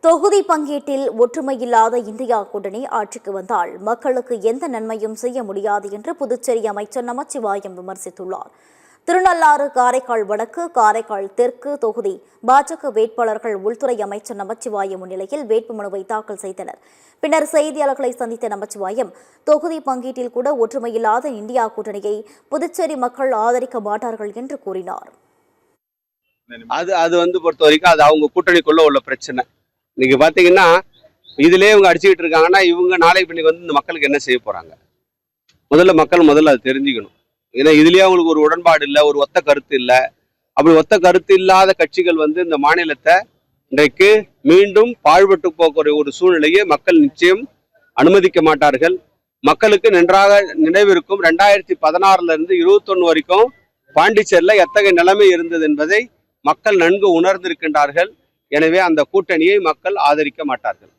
தொகுதி பங்கீட்டில் ஒற்றுமையில்லாத இந்தியா கூட்டணி ஆட்சிக்கு வந்தால் மக்களுக்கு எந்த நன்மையும் செய்ய முடியாது என்று புதுச்சேரி அமைச்சர் நமச்சிவாயம் விமர்சித்துள்ளார். திருநள்ளாறு, காரைக்கால் வடக்கு, காரைக்கால் தெற்கு தொகுதி பாஜக வேட்பாளர்கள் உள்துறை அமைச்சர் நமச்சிவாயம் முன்னிலையில் வேட்புமனுவை தாக்கல் செய்தனர். பின்னர் செய்தியாளர்களை சந்தித்த நமச்சிவாயம், தொகுதி பங்கீட்டில் கூட ஒற்றுமையில்லாத இந்தியா கூட்டணியை புதுச்சேரி மக்கள் ஆதரிக்க மாட்டார்கள் என்று கூறினார். அது பொறுத்த வரைக்கும் அது அவங்க கூட்டணிக்குள்ள உள்ள பிரச்சனை. இன்னைக்கு பாத்தீங்கன்னா இதுலயே இவங்க அடிச்சுக்கிட்டு இருக்காங்கன்னா இவங்க நாளைக்கு பின்னிக்கு இந்த மக்களுக்கு என்ன செய்ய போறாங்க? மக்கள் அது தெரிஞ்சுக்கணும். ஏன்னா இதுலயே அவங்களுக்கு ஒரு உடன்பாடு இல்லை, ஒரு ஒத்த கருத்து இல்லை. அப்படி ஒத்த கருத்து இல்லாத கட்சிகள் இந்த மாநிலத்தை இன்றைக்கு மீண்டும் பாழ்பட்டு போகிற ஒரு சூழ்நிலையை மக்கள் நிச்சயம் அனுமதிக்க மாட்டார்கள். மக்களுக்கு நன்றாக நினைவிருக்கும் 2016 இருந்து 21 வரைக்கும் பாண்டிச்சேரியில் எத்தகைய நிலைமை இருந்தது என்பதை மக்கள் நன்கு உணர்ந்திருக்கின்றார்கள். எனவே அந்த கூட்டணியை மக்கள் ஆதரிக்க மாட்டார்கள்.